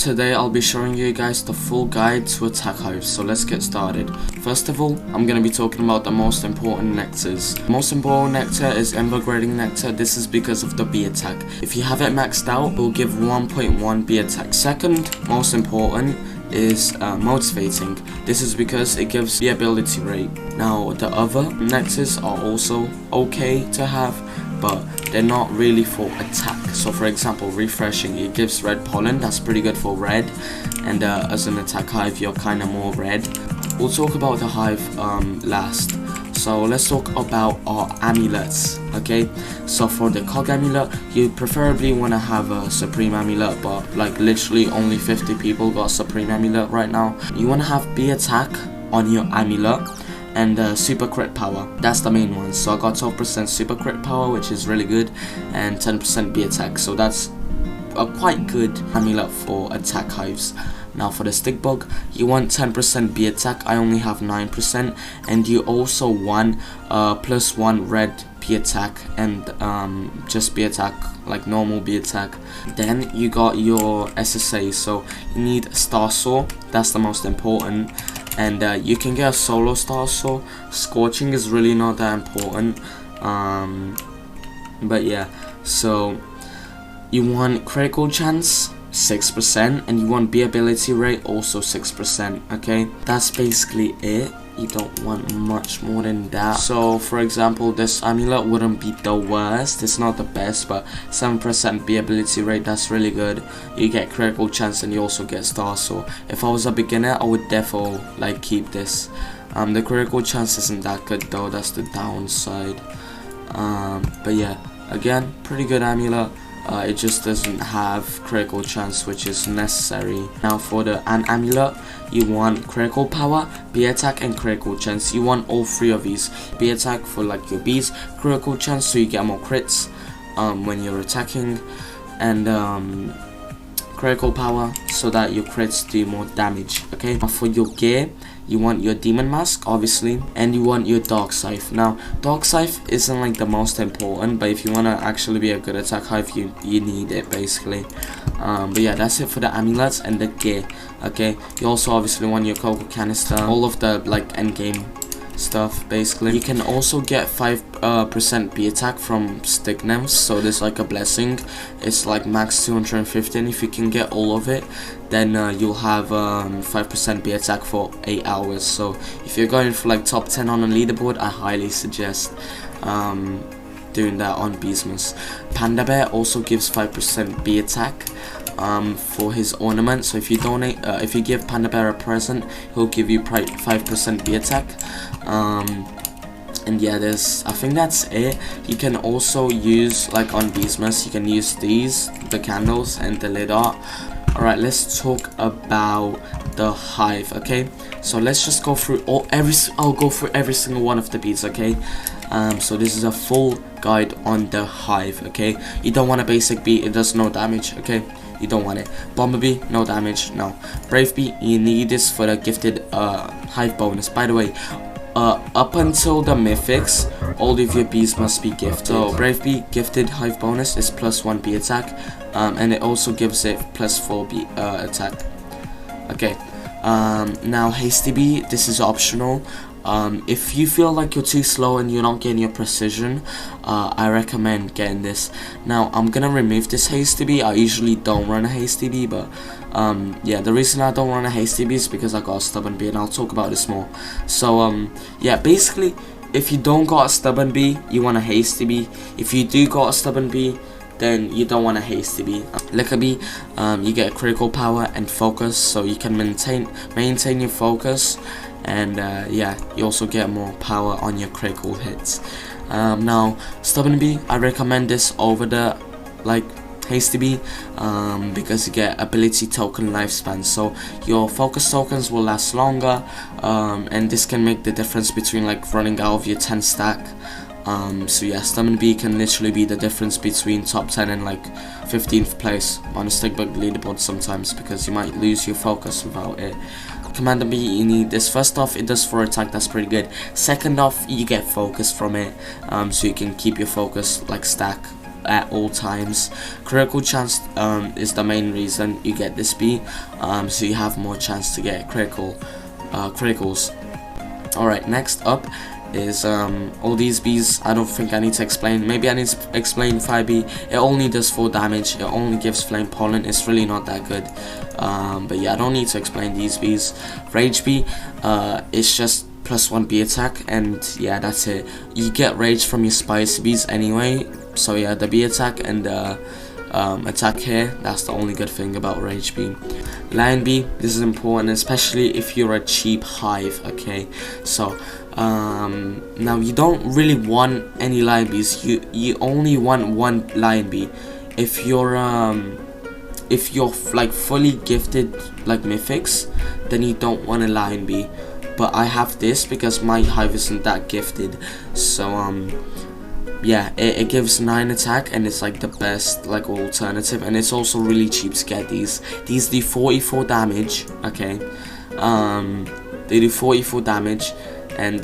today I'll be showing you guys the full guide to attack Hive, so let's get started. First of all, I'm going to be talking about the most important nectars. The most important nectar is invigorating nectar. This is because of the bee attack. If you have it maxed out, it will give 1.1 bee attack. Second most important is motivating. This is because it gives the ability rate. Now the other nectars are also okay to have, but they're not really for attack. So for example, refreshing, it gives red pollen. That's pretty good for red, and as an attack hive you're kind of more red. We'll talk about the hive last. So let's talk about our amulets. Okay, so for the cog amulet, you preferably want to have a supreme amulet, but like literally only 50 people got supreme amulet right now. You want to have bee attack on your amulet and super crit power. That's the main one. So I got 12% super crit power, which is really good, and 10% bee attack, so that's a quite good amulet for attack hives. Now for the stick bug, you want 10% bee attack. I only have 9%, and you also want +1 red bee attack and just bee attack, like normal bee attack. Then you got your SSA, so you need Star Saw. That's the most important, and you can get a solo Star Saw. Scorching is really not that important, but yeah. So you want critical chance 6%, and you want bee ability rate also 6%. Okay, that's basically it. You don't want much more than that. So for example, this amulet wouldn't be the worst, it's not the best, but 7% bee ability rate, that's really good. You get critical chance and you also get Star Saw. If I was a beginner, I would definitely like keep this. The critical chance isn't that good though, that's the downside. But yeah, again, pretty good amulet. It just doesn't have critical chance, which is necessary. Now for the amulet, you want critical power, bee attack, and critical chance. You want all three of these. Bee attack for like your bees, critical chance so you get more crits when you're attacking, and critical power so that your crits do more damage. Okay, now for your gear, you want your demon mask obviously, and you want your dark scythe. Now dark scythe isn't like the most important, but if you want to actually be a good attack hive, you need it basically. But yeah, that's it for the amulets and the gear. Okay, you also obviously want your cocoa canister, all of the like end game stuff basically. You can also get 5% bee attack from stick nymphs, so there's like a blessing. It's like max 250, and if you can get all of it, then you'll have 5% bee attack for 8 hours. So if you're going for like top 10 on a leaderboard, I highly suggest doing that on Beesmas. Panda Bear also gives 5% bee attack for his ornament. So if you donate, if you give Panda Bear a present, he'll give you 5% bee attack. And yeah, I think that's it. You can also use, like on Beesmas, you can use these, the candles and the lid art. Alright, let's talk about the hive. Okay, so let's just go through I'll go through every single one of the bees. Okay, so this is a full guide on the hive. Okay, you don't want a basic bee, it does no damage. Okay, you don't want it. Bumblebee, no damage. No. Brave bee, you need this for the gifted hive bonus. By the way, up until the mythics, all of your bees must be gifted. So brave bee gifted hive bonus is +1 bee attack, and it also gives it +4 bee attack. Okay, now hasty bee, this is optional. If you feel like you're too slow and you're not getting your precision, I recommend getting this. Now I'm gonna remove this hasty bee. I usually don't run a hasty bee, but yeah, the reason I don't run a hasty bee is because I got a stubborn bee, and I'll talk about this more. So yeah, basically if you don't got a stubborn bee, you want a hasty bee. If you do got a stubborn bee, then you don't want a hasty bee. Liquor bee, you get critical power and focus, so you can maintain your focus, and yeah, you also get more power on your critical hits. Now stubborn bee, I recommend this over the like hasty bee, because you get ability token lifespan, so your focus tokens will last longer, and this can make the difference between like running out of your 10 stack. So yeah, stubborn bee can literally be the difference between top 10 and like 15th place on a stick bug leaderboard sometimes, because you might lose your focus without it. Commander bee, you need this. First off, it does 4 attack, that's pretty good. Second off, you get focus from it, so you can keep your focus like stack at all times. Critical chance is the main reason you get this bee, so you have more chance to get criticals. Alright, next up is all these bees. I don't think I need to explain. Maybe I need to explain Fire Bee. It only does 4 damage. It only gives flame pollen. It's really not that good. But yeah, I don't need to explain these bees. Rage Bee, it's just +1 bee attack, and yeah, that's it. You get rage from your spicy bees anyway. So yeah, the bee attack and the attack here, that's the only good thing about Rage Bee. Lion Bee, this is important, especially if you're a cheap hive. Okay, so now you don't really want any Lion Bees. You only want 1 Lion Bee. If you're like fully gifted like mythics, then you don't want a Lion Bee. But I have this because my hive isn't that gifted, so yeah, it gives 9 attack, and it's like the best like alternative, and it's also really cheap to get these. These do 44 damage, okay, they do 44 damage, and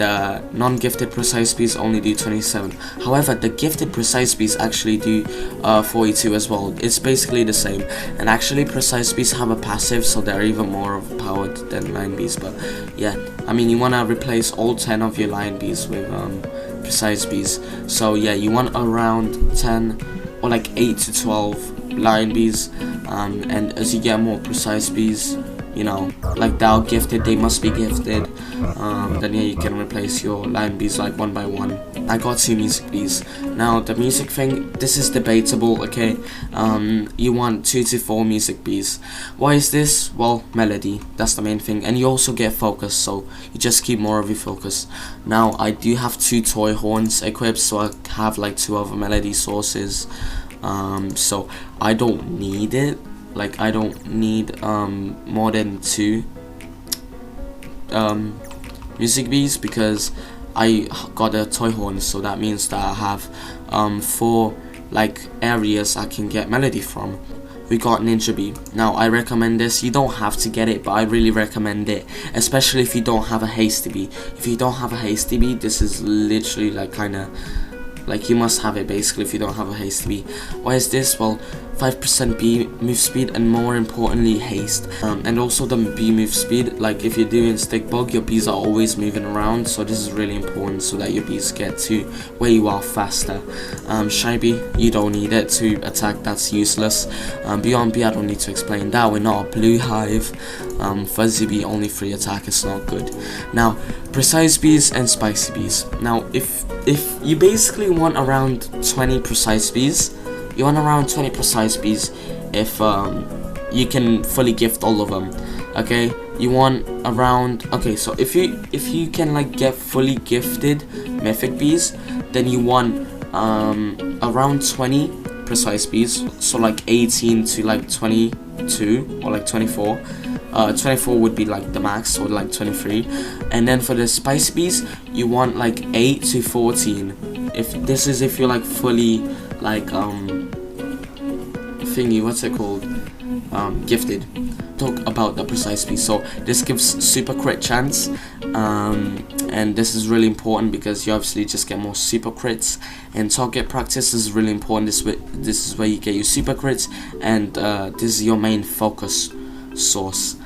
non-gifted precise bees only do 27. However, the gifted precise bees actually do 42 as well. It's basically the same, and actually precise bees have a passive, so they're even more overpowered than lion bees. But yeah, I mean, you want to replace all 10 of your lion bees with precise bees. So yeah, you want around 10 or like 8 to 12 lion bees, and as you get more precise bees, you know, like they're gifted, they must be gifted, then yeah, you can replace your lion bees like 1 by 1. I got 2 music bees. Now the music thing, this is debatable, okay. You want 2 to 4 music bees. Why is this? Well, melody, that's the main thing, and you also get focus, so you just keep more of your focus. Now I do have 2 toy horns equipped, so I have like 2 other melody sources, so I don't need it. Like, I don't need more than 2 music bees, because I got a toy horn, so that means that I have 4 like areas I can get melody from. We got Ninja Bee. Now I recommend this. You don't have to get it, but I really recommend it, especially if you don't have a Hasty Bee. If you don't have a Hasty Bee, this is literally like kinda like you must have it basically if you don't have a Hasty Bee. Why is this? Well, 5% bee move speed, and more importantly haste, and also the bee move speed. Like if you're doing stick bug, your bees are always moving around, so this is really important so that your bees get to where you are faster. Shy Bee, you don't need it to attack, that's useless. Beyond Bee, I don't need to explain that, we're not a blue hive. Fuzzy Bee, only 3 attack, it's not good. Now precise bees and spicy bees. Now if you basically want around 20 precise bees, you want around 20 precise bees if you can fully gift all of them. Okay, you want around, okay, so if you can like get fully gifted mythic bees, then you want around 20 precise bees, so like 18 to like 22 or like 24. 24 would be like the max, or like 23. And then for the spicy bees, you want like 8 to 14. If you're like fully like thingy, what's it called, gifted. Talk about the precise bees. So this gives super crit chance, and this is really important because you obviously just get more super crits, and target practice is really important. This is where you get your super crits, and this is your main focus source.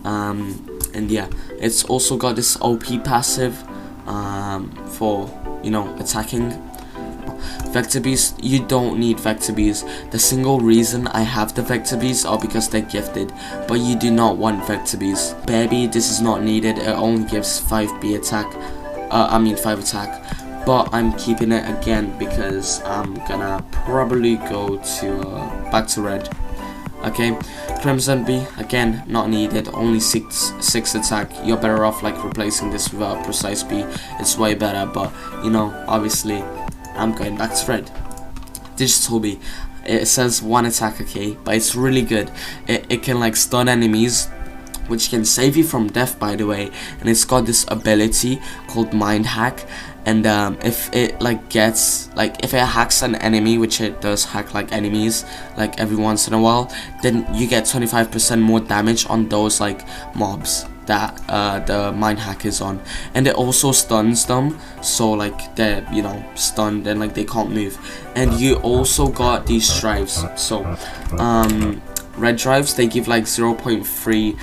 And yeah, it's also got this OP passive for, you know, attacking. Vector bees, you don't need vector bees. The single reason I have the vector bees are because they're gifted, but you do not want vector bees. Bear Bee, this is not needed, it only gives 5 bee attack, 5 attack, but I'm keeping it again because I'm gonna probably go to back to red. Okay, Crimson Bee, again, not needed, only 6 attack. You're better off like replacing this with a precise bee. It's way better, but you know, obviously I'm going back to red. Digital Bee, it says 1 attack, okay, but it's really good. It can like stun enemies, which can save you from death, by the way, and it's got this ability called Mind Hack. And if it like gets, like if it hacks an enemy, which it does hack like enemies like every once in a while, then you get 25% more damage on those like mobs. that the mind hack is on, and it also stuns them, so like they're, you know, stunned and like they can't move. And you also got these drives. So red drives, they give like 0.03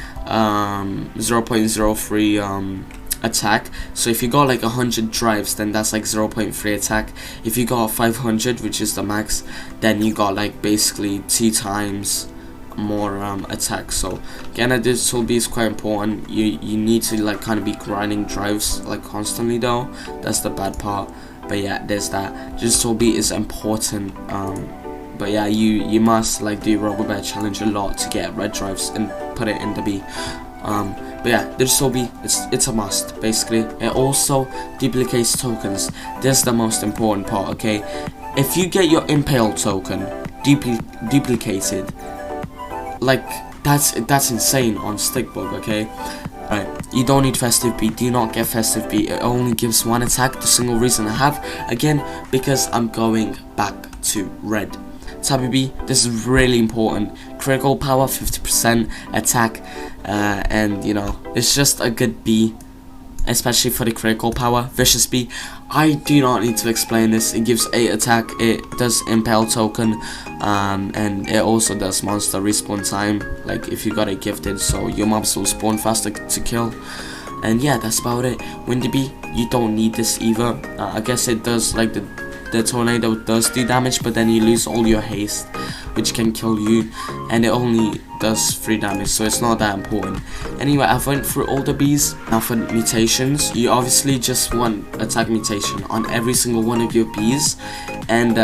attack. So if you got like 100 drives, then that's like 0.3 attack. If you got 500, which is the max, then you got like basically 2 times more attack. So again, this will be quite important. You need to like kind of be grinding drives like constantly though. That's the bad part. But yeah, there's that. Digital beat is important. But yeah, you must like do Roblox challenge a lot to get red drives and put it in the B. But yeah, digital B, it's a must basically. It also duplicates tokens. This is the most important part, okay? If you get your impale token duplicated, like that's insane on Stickbug, okay? Right, you don't need festive beat. Do not get festive beat. It only gives 1 attack. The single reason I have, again, because I'm going back to red. Tabby B, this is really important. Critical power 50%, attack, and you know, it's just a good B, especially for the critical power. Vicious B, I do not need to explain this. It gives 8 attack, it does impale token, and it also does monster respawn time, like if you got it gifted, so your mobs will spawn faster to kill. And yeah, that's about it. Windy B, you don't need this either. I guess it does, like the tornado does do damage, but then you lose all your haste, which can kill you, and it only does 3 damage, so it's not that important. Anyway, I've went through all the Bs. Now for mutations, you obviously just want attack mutation on every single one of your Bs, and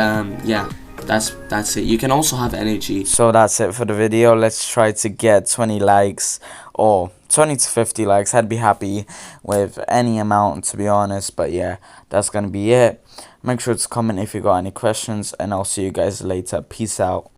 yeah, that's it. You can also have energy. So that's it for the video. Let's try to get 20 likes, or 20 to 50 likes. I'd be happy with any amount, to be honest. But yeah, that's gonna be it. Make sure to comment if you got any questions, and I'll see you guys later. Peace out.